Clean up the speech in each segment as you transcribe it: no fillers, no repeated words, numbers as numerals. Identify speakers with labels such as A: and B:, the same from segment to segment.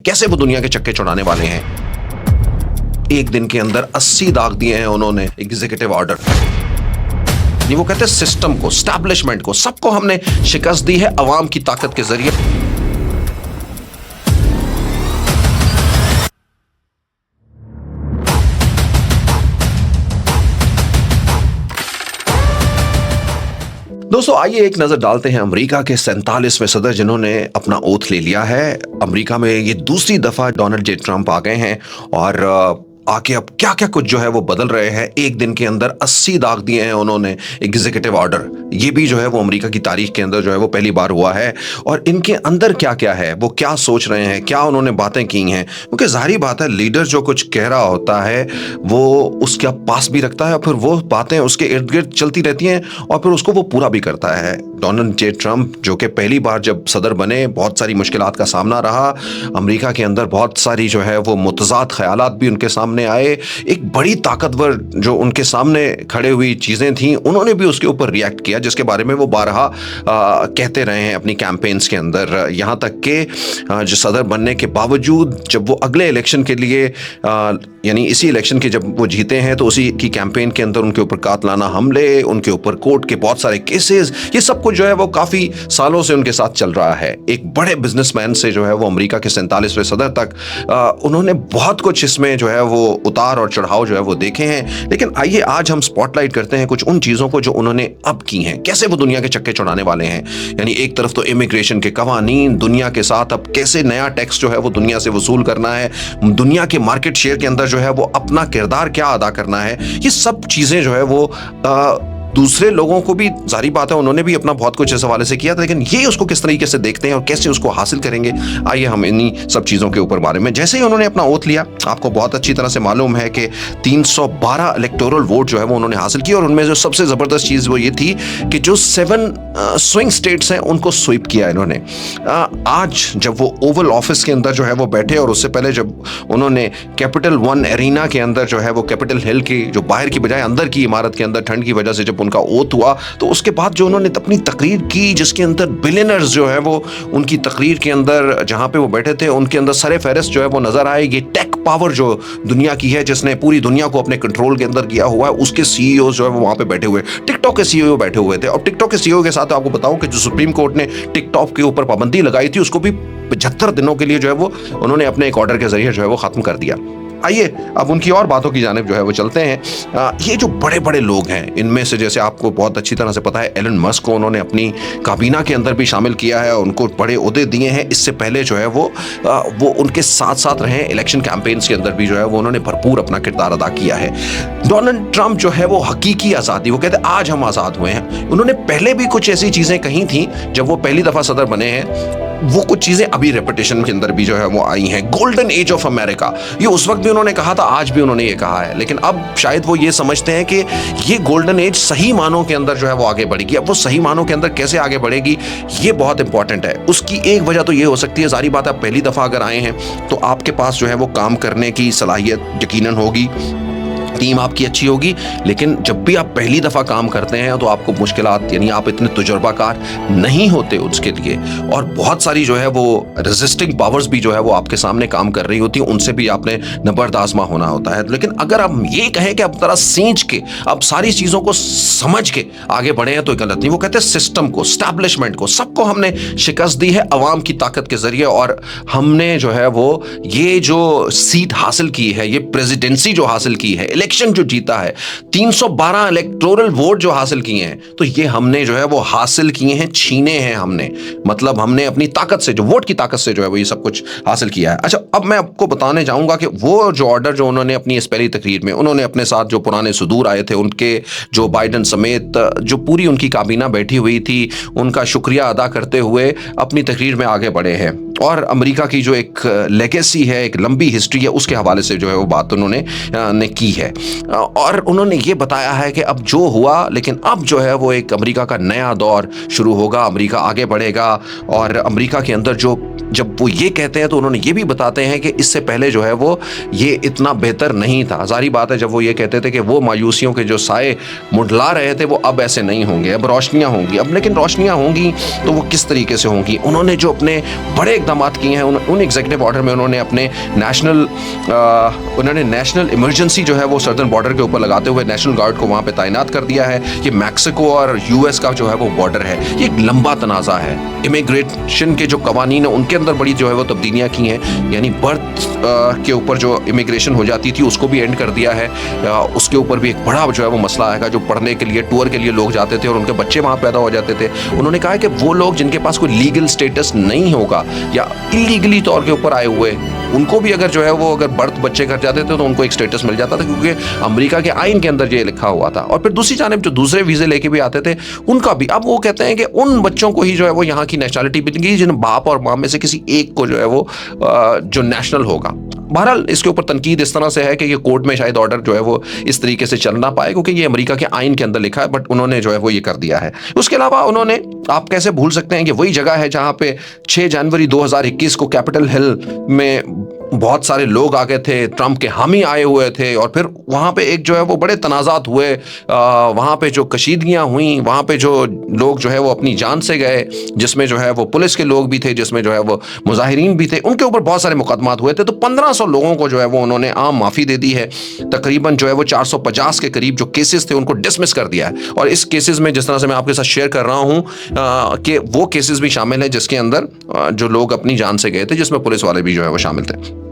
A: कैसे वो दुनिया के चक्के चढ़ाने वाले हैं। एक दिन के अंदर 80 दाग दिए हैं उन्होंने एग्जीक्यूटिव ऑर्डर। ये वो कहते हैं सिस्टम को, स्टैब्लिशमेंट को, सबको हमने शिकस्त दी है अवाम की ताकत के जरिए। दोस्तों आइए एक नजर डालते हैं अमेरिका के 47वें सदर जिन्होंने अपना ओथ ले लिया है। अमेरिका में ये दूसरी दफा डोनाल्ड जे ट्रंप आ गए हैं और आके अब क्या क्या कुछ जो है वो बदल रहे हैं। एक दिन के अंदर 80 दाग दिए हैं उन्होंने एग्जीक्यूटिव ऑर्डर। ये भी जो है वो अमेरिका की तारीख के अंदर जो है वो पहली बार हुआ है। और इनके अंदर क्या क्या है, वो क्या सोच रहे हैं, क्या उन्होंने बातें की हैं, क्योंकि जाहिर बात है लीडर जो कुछ कह रहा होता है वो उसके पास भी रखता है और फिर वो बातें उसके इर्द गिर्द चलती रहती हैं और फिर उसको वो पूरा भी करता है। डोनाल्ड जे ट्रंप जो कि पहली बार जब सदर बने, बहुत सारी मुश्किलात का सामना रहा अमेरिका के अंदर, बहुत सारी जो है वो मुतज़ाद ख़यालात भी उनके सामने आए। एक बड़ी ताकतवर जो उनके सामने खड़े हुई चीज़ें थी उन्होंने भी उसके ऊपर रिएक्ट किया, जिसके बारे में वो बारहा कहते रहे हैं अपनी कैंपेन्स के अंदर। यहाँ तक कि जो सदर बनने के बावजूद जब वो अगले इलेक्शन के लिए यानी इसी इलेक्शन के जब वो जीते हैं तो उसी की कैंपेन के अंदर उनके ऊपर कातलाना हमले, उनके ऊपर कोर्ट के बहुत सारे केसेस, ये सब कुछ जो है वो काफ़ी सालों से उनके साथ चल रहा है। एक बड़े बिजनेसमैन से जो है वो अमेरिका के 47वें सदर तक उन्होंने बहुत कुछ इसमें जो है वो उतार और चढ़ाव जो है वो देखे हैं। लेकिन आइए आज हम स्पॉटलाइट करते हैं कुछ उन चीज़ों को जो उन्होंने अब की हैं, कैसे वो दुनिया के चक्के चढ़ाने वाले हैं। यानी एक तरफ तो इमिग्रेशन के कवानीन, दुनिया के साथ अब कैसे नया टैक्स जो है वो दुनिया से वसूल करना है, दुनिया के मार्केट शेयर के अंदर जो है वो अपना किरदार क्या अदा करना है, ये सब चीज़ें जो है वो दूसरे लोगों को भी, जारी बात है उन्होंने भी अपना बहुत कुछ इस हवाले से किया था, लेकिन ये उसको किस तरीके से देखते हैं और कैसे उसको हासिल करेंगे, आइए हम इन्हीं सब चीज़ों के ऊपर बारे में। जैसे ही उन्होंने अपना ओथ लिया, आपको बहुत अच्छी तरह से मालूम है कि 312 इलेक्टोरल वोट जो है वो उन्होंने हासिल किया और उनमें जो सबसे ज़बरदस्त चीज़ वो ये थी कि जो 7 स्विंग स्टेट्स हैं उनको स्वीप किया इन्होंने। आज जब वो ओवल ऑफिस के अंदर जो है वो बैठे और उससे पहले जब उन्होंने कैपिटल वन एरिना के अंदर जो है वो कैपिटल हिल की जो बाहर की बजाय अंदर की इमारत के अंदर ठंड की वजह से जब उनका ओथ हुआ, तो उसके बाद जो उन्होंने अपनी तकरीर की जिसके अंदर बिलियनर्स जो है वो उनकी तकरीर के अंदर जहां पे वो बैठे थे उनके अंदर सरे फहरिस्त जो है वो नजर आए। ये टेक पावर जो दुनिया की है, जिसने पूरी दुनिया को अपने कंट्रोल के अंदर किया हुआ है, उसके सीईओ जो है वो वहां पे बैठे हुए, टिकटॉक के सीईओ बैठे हुए थे। और टिकटॉक के सीईओ के साथ आपको बताऊं कि जो सुप्रीम कोर्ट ने टिकटॉक के ऊपर पाबंदी लगाई थी उसको भी 75 दिनों के लिए जो है वो उन्होंने अपने एक ऑर्डर के जरिए जो है वो खत्म कर दिया। आइए अब उनकी और बातों की जानिब जो है वो चलते हैं। ये जो बड़े बड़े लोग हैं इनमें से जैसे आपको बहुत अच्छी तरह से पता है एलन मस्क को उन्होंने अपनी काबीना के अंदर भी शामिल किया है, उनको बड़े ओहदे दिए हैं। इससे पहले जो है वो उनके साथ साथ रहे इलेक्शन कैंपेन्स के अंदर भी जो है वो उन्होंने भरपूर अपना किरदार अदा किया है। डोनाल्ड ट्रंप जो है वो हकीकी आज़ादी, वो कहते हैं आज हम आज़ाद हुए हैं। उन्होंने पहले भी कुछ ऐसी चीज़ें कही थी जब वो पहली दफ़ा सदर बने हैं, वो कुछ चीज़ें अभी रेपिटेशन के अंदर भी जो है वो आई हैं। गोल्डन एज ऑफ अमेरिका, ये उस वक्त भी उन्होंने कहा था, आज भी उन्होंने ये कहा है, लेकिन अब शायद वो ये समझते हैं कि ये गोल्डन एज सही मानों के अंदर जो है वो आगे बढ़ेगी। अब वो सही मानों के अंदर कैसे आगे बढ़ेगी ये बहुत इंपॉर्टेंट है। उसकी एक वजह तो ये हो सकती है, जारी बात है, पहली दफ़ा अगर आए हैं तो आपके पास जो है वो काम करने की सलाहियत यकीनन होगी, टीम आपकी अच्छी होगी। लेकिन जब भी आप पहली दफ़ा काम करते हैं तो आपको मुश्किलात, यानी आप इतने तजुर्बाकार नहीं होते उसके लिए, और बहुत सारी जो है वो रेजिस्टिंग पावर्स भी जो है वो आपके सामने काम कर रही होती है, उनसे भी आपने नबर्द आज़मा होना होता है। लेकिन अगर आप ये कहें कि अब तरह सींच के अब सारी चीज़ों को समझ के आगे बढ़े हैं तो गलत नहीं। वो कहते हैं सिस्टम को, स्टैब्लिशमेंट को, सबको हमने शिकस्त दी है अवाम की ताकत के जरिए, और हमने जो है वो ये जो सीट हासिल की है, ये प्रेसिडेंसी जो हासिल की है, इलेक्शन जो जीता है, 312 इलेक्टोरल वोट जो हासिल किए हैं, तो ये हमने जो है वो हासिल किए हैं, छीने हैं हमने, मतलब हमने अपनी ताकत से, जो वोट की ताकत से जो है वो ये सब कुछ हासिल किया है। अच्छा, अब मैं आपको बताने जाऊंगा कि वो जो ऑर्डर जो उन्होंने अपनी इस पहली तकरीर में, उन्होंने अपने साथ जो पुराने सुदूर आए थे उनके, जो बाइडन समेत जो पूरी उनकी काबीना बैठी हुई थी, उनका शुक्रिया अदा करते हुए अपनी तकरीर में आगे बढ़े हैं। और अमेरिका की जो एक लेगेसी है, एक लंबी हिस्ट्री है, उसके हवाले से जो है वो बात उन्होंने की है। और उन्होंने ये बताया है कि अब जो हुआ, लेकिन अब जो है वो एक अमेरिका का नया दौर शुरू होगा, अमेरिका आगे बढ़ेगा। और अमेरिका के अंदर जो, जब वो ये कहते हैं तो उन्होंने ये भी बताते हैं कि इससे पहले जो है वो ये इतना बेहतर नहीं था। जारी बात है, जब वो ये कहते थे कि वो मायूसियों के जो साए मुंडला रहे थे वो अब ऐसे नहीं होंगे, अब रोशनियाँ होंगी। अब लेकिन रोशनियाँ होंगी तो वो किस तरीके से होंगी? उन्होंने जो अपने बड़े इकदाम किए हैं। उन एग्जीक्यूटिव ऑर्डर में उन्होंने अपने नेशनल इमरजेंसी जो है वो सदर्न बॉर्डर के ऊपर लगाते हुए नेशनल गार्ड को वहाँ पे तैनात कर दिया है। ये मैक्सिको और यूएस का जो है वो बॉर्डर है, ये एक लंबा तनाज़ा है। इमिग्रेशन के जो कवानीन है उनके अंदर बड़ी जो है वो तब्दीलियाँ की हैं, यानी बर्थ के ऊपर जो इमिग्रेशन हो जाती थी उसको भी एंड कर दिया है। उसके ऊपर भी एक बड़ा जो है वो मसला आएगा। जो पढ़ने के लिए टूर के लिए लोग जाते थे और उनके बच्चे वहाँ पैदा हो जाते थे, उन्होंने कहा है कि वो लोग जिनके पास कोई लीगल स्टेटस नहीं होगा या इलीगली तौर के ऊपर आए हुए, उनको भी अगर जो है वो अगर बर्थ बच्चे कर जाते थे तो उनको एक स्टेटस मिल जाता था, क्योंकि अमेरिका के आइन के अंदर ये लिखा हुआ था। और फिर दूसरी जानिब जो दूसरे वीज़े लेके भी आते थे उनका भी अब वो कहते हैं कि उन बच्चों को ही जो है वो यहाँ की नेशनलिटी मिलेगी जिन बाप और माँ में से किसी एक को जो है वो जो नेशनल होगा। बहरहाल इसके ऊपर तनकीद इस तरह से है कि ये कोर्ट में शायद ऑर्डर जो है वो इस तरीके से चल ना पाए, क्योंकि ये अमेरिका के आइन के अंदर लिखा है, बट उन्होंने जो है वो ये कर दिया है। उसके अलावा उन्होंने, आप कैसे भूल सकते हैं कि वही जगह है जहां पे 6 जनवरी 2021 को कैपिटल हिल में बहुत सारे लोग आ गए थे, ट्रंप के हामी आए हुए थे, और फिर वहाँ पे एक जो है वो बड़े तनाज़ात हुए, वहाँ पे जो कशीदगियाँ हुई, वहाँ पे जो लोग जो है वो अपनी जान से गए, जिसमें जो है वो पुलिस के लोग भी थे, जिसमें जो है वो मुजाहिरीन भी थे, उनके ऊपर बहुत सारे मुकदमात हुए थे। तो 1500 लोगों को जो है वो उन्होंने आम माफ़ी दे दी है। तकरीबन जो है वो 450 के करीब जो केसेस थे उनको डिसमिस कर दिया है। और इस केसेस में जिस तरह से मैं आपके साथ शेयर कर रहा हूँ कि वो केसेस भी शामिल हैं जिसके अंदर जो लोग अपनी जान से गए थे, जिसमें पुलिस वाले भी जो है वो शामिल थे।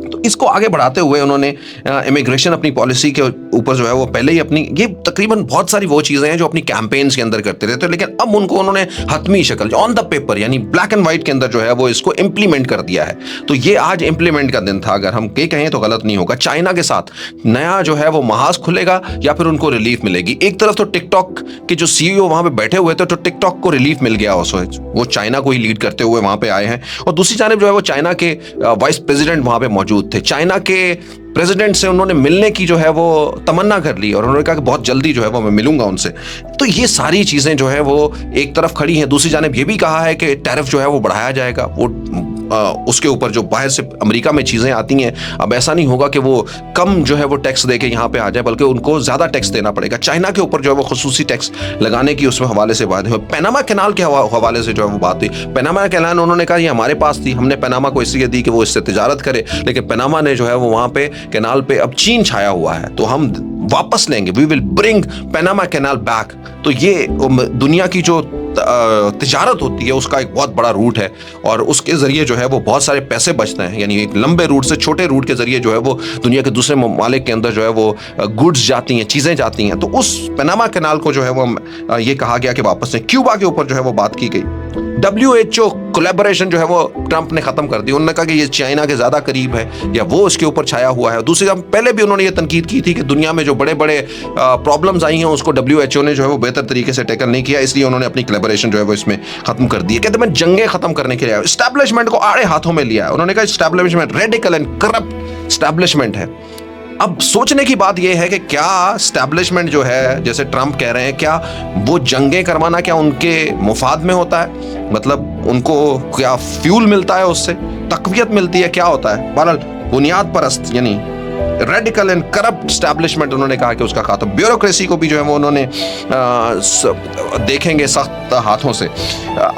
A: तो इसको आगे बढ़ाते हुए उन्होंने इमिग्रेशन अपनी पॉलिसी के ऊपर जो है वो पहले ही अपनी, ये तकरीबन बहुत सारी वो चीज़ें हैं जो अपनी कैंपेन्स के अंदर करते रहते हैं, लेकिन अब उनको उन्होंने हतमी शक्ल ऑन द पेपर यानी ब्लैक एंड व्हाइट के अंदर जो है वो इसको इम्प्लीमेंट कर दिया है। तो ये आज इम्प्लीमेंट का दिन था, अगर हम ये कहें तो गलत नहीं होगा। चाइना के साथ नया जो है वो महाज खुलेगा या फिर उनको रिलीफ मिलेगी। एक तरफ तो टिकटॉक के जो CEO वहाँ पे बैठे हुए थे, तो टिकटॉक को रिलीफ मिल गया, वो चाइना को ही लीड करते हुए वहाँ पे आए हैं, और दूसरी जानिब जो है वो चाइना के वाइस प्रेसिडेंट वहाँ पे मौजूद थे। चाइना के प्रेसिडेंट से उन्होंने मिलने की जो है वो तमन्ना कर ली और उन्होंने कहा कि बहुत जल्दी जो है वो मैं मिलूंगा उनसे। तो ये सारी चीज़ें जो है वो एक तरफ खड़ी हैं। दूसरी जानिब ये भी कहा है कि टैरिफ जो है वो बढ़ाया जाएगा, वो उसके ऊपर जो बाहर से अमेरिका में चीज़ें आती हैं, अब ऐसा नहीं होगा कि वो कम जो है वो टैक्स दे के यहाँ पे आ जाए, बल्कि उनको ज़्यादा टैक्स देना पड़ेगा। चाइना के ऊपर जो है वो खुसूसी टैक्स लगाने की उसमें हवाले से बात हुई। पैनामा कैनाल के हवाले से जो है वो बात हुई। पैनामा कैनाल उन्होंने कहा ये हमारे पास थी, हमने पैनामा को इसलिए दी कि वो इससे तिजारत करे, लेकिन पैनामा ने जो है वो वहाँ पे कैनाल पे अब चीन छाया हुआ है, तो हम वापस लेंगे, we will bring Panama Canal back. तो ये दुनिया की जो तिजारत होती है उसका एक बहुत बड़ा रूट है, और उसके ज़रिए जो है वो बहुत सारे पैसे बचते हैं। यानी एक लंबे रूट से छोटे रूट के ज़रिए जो है वो दुनिया के दूसरे ममालिक के अंदर जो है वो गुड्स जाती हैं, चीज़ें जाती हैं। तो उस पैनामा कैनाल को जो है वो ये कहा गया कि वापस से क्यूबा के ऊपर जो है वो बात की गई। WHO कोलैबोरेशन जो है वो ट्रंप ने ख़त्म कर दी। उन्होंने कहा कि ये चाइना के ज़्यादा करीब है या वो उसके ऊपर छाया हुआ है। दूसरी तरफ पहले भी उन्होंने ये तनकीद की थी कि दुनिया में जो बड़े बड़े प्रॉब्लम्स आई हैं उसको WHO ने जो है वो बेहतर तरीके से टैकल नहीं किया, इसलिए उन्होंने अपनी कोलैबोरेशन जो है वो इसमें ख़त्म कर दी है। कहते हैं मैं जंगें ख़त्म करने के लिए एस्टैब्लिशमेंट को आड़े हाथों में लिया है। उन्होंने कहा establishment radical and corrupt establishment है। अब सोचने की बात यह है कि क्या एस्टैब्लिशमेंट जो है, जैसे ट्रंप कह रहे हैं, क्या वो जंगें करवाना क्या उनके मुफाद में होता है? मतलब उनको क्या फ्यूल मिलता है, उससे तकवीत मिलती है, क्या होता है? बहरहाल बुनियाद परस्त यानी रेडिकल एंड करप्ट एस्टैब्लिशमेंट उन्होंने कहा कि उसका खात्मा। ब्यूरोक्रेसी को भी जो है वो उन्होंने देखेंगे सख्त हाथों से।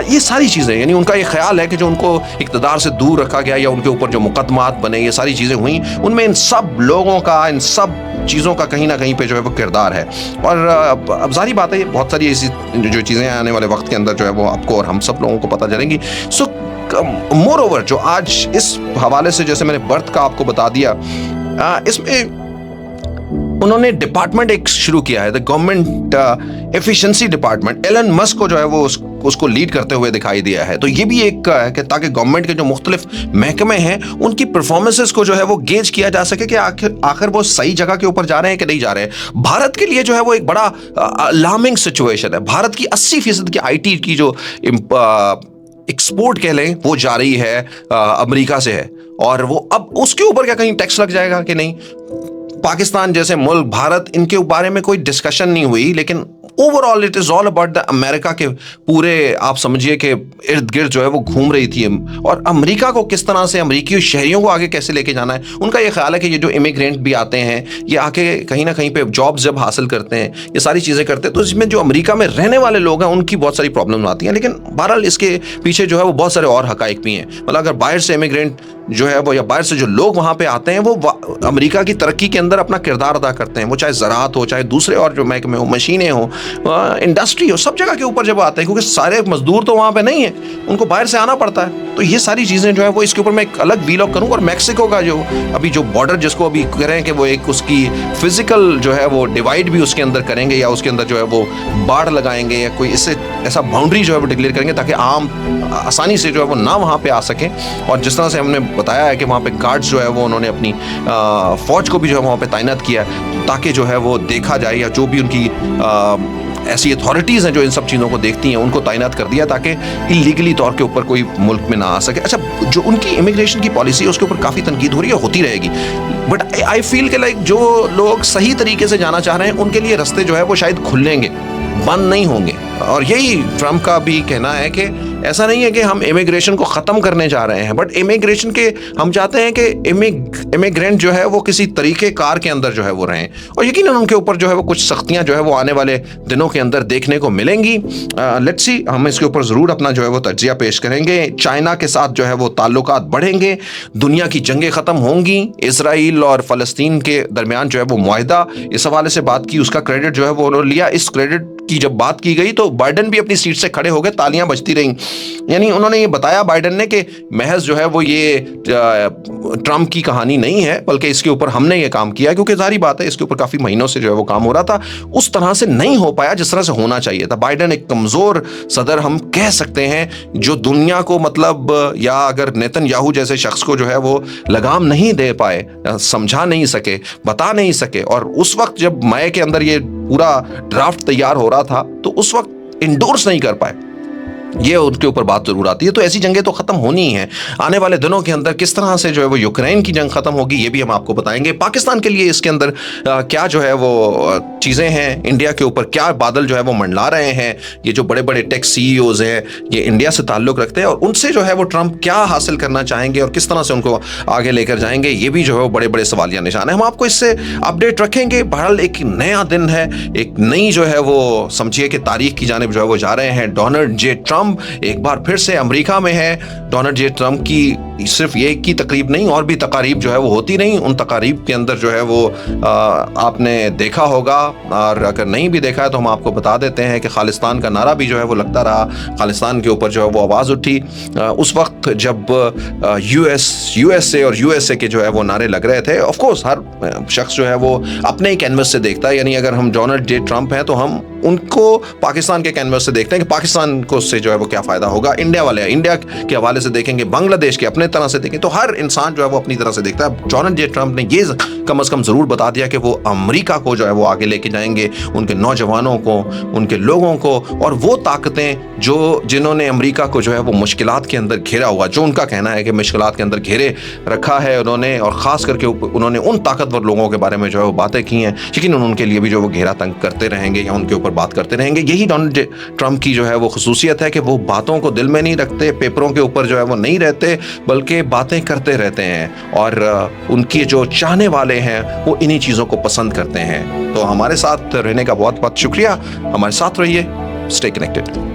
A: ये सारी चीज़ें, यानी उनका ये ख्याल है कि जो उनको इक़्तिदार से दूर रखा गया या उनके ऊपर जो मुकदमात बने, ये सारी चीज़ें हुई, उनमें इन सब लोगों का, इन सब चीज़ों का कहीं ना कहीं पे जो है वो किरदार है। और अब जारी बात है, बहुत सारी ऐसी जो चीज़ें आने वाले वक्त के अंदर जो है वो आपको और हम सब लोगों को पता चलेंगी। सो मोर ओवर जो आज इस हवाले से, जैसे मैंने बर्थ का आपको बता दिया, इसमें उन्होंने डिपार्टमेंट एक शुरू किया है, the government efficiency department. Elon Musk को जो है वो उसको लीड करते हुए दिखाई दिया है। तो ये भी एक है कि ताकि गवर्नमेंट के जो मुख्तलिफ महकमे हैं उनकी परफॉर्मेंसेस को जो है वो गेज किया जा सके कि आखिर वो सही जगह के ऊपर जा रहे हैं कि नहीं जा रहे हैं। भारत के लिए जो है वो एक बड़ा अलार्मिंग सिचुएशन है। भारत की 80% की IT की जो एक्सपोर्ट कह लें वो जा रही है अमेरिका से है, और वो अब उसके ऊपर क्या कहीं टैक्स लग जाएगा कि नहीं? पाकिस्तान जैसे मुल्क, भारत, इनके बारे में कोई डिस्कशन नहीं हुई, लेकिन overall it is all about the America के पूरे, आप समझिए कि इर्द गिर्द जो है वो घूम रही थी। और अमेरिका को किस तरह से, अमेरिकी शहरियों को आगे कैसे लेके जाना है। उनका ये ख्याल है कि ये जो इमिग्रेंट भी आते हैं, ये आके कहीं ना कहीं पे जॉब जब हासिल करते हैं, ये सारी चीज़ें करते हैं, तो इसमें जो अमेरिका में रहने वाले लोग हैं उनकी बहुत सारी प्रॉब्लम आती हैं। लेकिन बहरहाल इसके पीछे जो है वो बहुत सारे और हकाइक भी हैं। मतलब अगर बाहर से इमिग्रेंट जो है वो, या बाहर से जो लोग वहाँ पे आते हैं, वो अमेरिका की तरक्की के अंदर अपना किरदार अदा करते हैं। वो चाहे ज़राअत हो, चाहे दूसरे और जो महकमे हो, मशीनें हो, इंडस्ट्री हो, सब जगह के ऊपर जब आते हैं, क्योंकि सारे मजदूर तो वहाँ पे नहीं है, उनको बाहर से आना पड़ता है। तो ये सारी चीज़ें जो है वो, इसके ऊपर मैं एक अलग वीलॉग करूँगा। और मैक्सिको का जो अभी जो बॉर्डर जिसको अभी कह रहे हैं कि वो एक उसकी फिजिकल जो है वो डिवाइड भी उसके अंदर करेंगे, या उसके अंदर जो है वो बाढ़ लगाएंगे, या कोई इससे ऐसा बाउंड्री जो है वो डिक्लेयर करेंगे ताकि आम आसानी से जो है वो ना वहाँ पे आ सकें। और जिस तरह से हमने बताया है कि वहाँ पे गार्ड्स जो है वो उन्होंने अपनी फौज को भी जो है वहाँ पे तैनात किया है, ताकि जो है वो देखा जाए, या जो भी उनकी ऐसी अथॉरिटीज़ हैं जो इन सब चीज़ों को देखती हैं, उनको तैनात कर दिया ताकि इलीगली तौर के ऊपर कोई मुल्क में ना आ सके। अच्छा, जो उनकी इमिग्रेशन की पॉलिसी है उसके ऊपर काफ़ी तनकीद हो रही है, होती रहेगी। बट आई फील कि लाइक जो लोग सही तरीके से जाना चाह रहे हैं उनके लिए रास्ते जो है वो शायद खुलेंगे, बंद नहीं होंगे। और यही ट्रम्प का भी कहना है कि ऐसा नहीं है कि हम इमिग्रेशन को ख़त्म करने जा रहे हैं, बट इमिग्रेशन के हम चाहते हैं कि इमिग्रेंट जो है वो किसी तरीके कार के अंदर जो है वो रहें। और यकीनन उनके ऊपर जो है वो कुछ सख्तियां जो है वो आने वाले दिनों के अंदर देखने को मिलेंगी। लेट्स सी, हम इसके ऊपर ज़रूर अपना जो है वो तज्जिया पेश करेंगे। चाइना के साथ जो है वो ताल्लुकात बढ़ेंगे, दुनिया की जंगें ख़त्म होंगी, इसराइल और फ़लस्तीन के दरमियान जो है वो मुआहिदा, इस हवाले से बात की, उसका क्रेडिट जो है वो उन्होंने लिया। इस क्रेडिट की जब बात की गई तो बाइडन भी अपनी सीट से खड़े हो गए, तालियां बजती रहीं। यानी उन्होंने ये बताया बाइडन ने कि महज जो है वो ये ट्रम्प की कहानी नहीं है, बल्कि इसके ऊपर हमने ये काम किया, क्योंकि जारी बात है इसके ऊपर काफ़ी महीनों से जो है वो काम हो रहा था। उस तरह से नहीं हो पाया जिस तरह से होना चाहिए था। बाइडन एक कमज़ोर सदर हम कह सकते हैं, जो दुनिया को मतलब, या अगर नेतन्याहू जैसे शख्स को जो है वो लगाम नहीं दे पाए, समझा नहीं सके, बता नहीं सके। और उस वक्त जब मई के अंदर ये पूरा ड्राफ्ट तैयार हो रहा था तो उस वक्त इंडोर्स नहीं कर पाए, ये उनके ऊपर बात जरूर आती है। तो ऐसी जंगें तो खत्म होनी ही है। आने वाले दिनों के अंदर किस तरह से जो है वो यूक्रेन की जंग खत्म होगी, ये भी हम आपको बताएंगे। पाकिस्तान के लिए इसके अंदर क्या जो है वो चीज़ें हैं, इंडिया के ऊपर क्या बादल जो है वो मंडला रहे हैं। ये जो बड़े बड़े टेक सीईओज हैं, ये इंडिया से ताल्लुक़ रखते हैं, और उनसे जो है वो ट्रम्प क्या हासिल करना चाहेंगे और किस तरह से उनको आगे लेकर जाएंगे, ये भी जो है वो बड़े बड़े सवालिया निशान है। हम आपको इससे अपडेट रखेंगे। बहरहाल एक नया दिन है, एक नई जो है वो समझिए कि तारीख की जानिब जो है वो जा रहे हैं। डोनाल्ड जे ट्रम्प एक बार फिर से अमेरिका में है। डोनाल्ड जे ट्रम्प की सिर्फ ये की तकरीब नहीं, और भी तकारीब जो है वो होती नहीं। उन तकारीब के अंदर जो है वो आपने देखा होगा, और अगर नहीं भी देखा है तो हम आपको बता देते हैं कि खालिस्तान का नारा भी जो है वो लगता रहा। खालिस्तान के ऊपर जो है वो आवाज़ उठी उस वक्त जब यूएसए और यूएसए के जो है वो नारे लग रहे थे। ऑफ कोर्स हर शख्स जो है वो अपने ही कैनवस से देखता है। यानी अगर हम डोनाल्ड जे ट्रम्प हैं तो हम उनको पाकिस्तान के कैनवस से देखते हैं कि पाकिस्तान को उससे जो है वो क्या फ़ायदा होगा। इंडिया वाले इंडिया के हवाले से देखेंगे, बांग्लादेश के अपने तरह से देखें, तो हर इंसान जो है वो अपनी तरह से देखता है। डोनाल्ड जे ट्रम्प ने ये कम से कम ज़रूर बता दिया कि वो अमेरिका को जो है वो आगे लेके जाएंगे, उनके नौजवानों को, उनके लोगों को, और वो ताकतें जिन्होंने अमेरिका को जो है वो मुश्किलात के अंदर घेरा हुआ, जो उनका कहना है कि मुश्किलात के अंदर घेरे रखा है उन्होंने, और ख़ास करके उन्होंने उन ताकतवर लोगों के बारे में जो है वो बातें की हैं, लेकिन उनके लिए भी जो वो घेरा तंग करते रहेंगे या उनके ऊपर बात करते रहेंगे। यही डोनाल्ड ट्रम्प की जो है वो खुसूसियत है कि वो बातों को दिल में नहीं रखते, पेपरों के ऊपर जो है वो नहीं रहते, बल्कि बातें करते रहते हैं। और उनके जो चाहने वाले हैं वो इन्हीं चीज़ों को पसंद करते हैं। तो हमारे साथ रहने का बहुत बहुत शुक्रिया। हमारे साथ रहिए। Stay connected.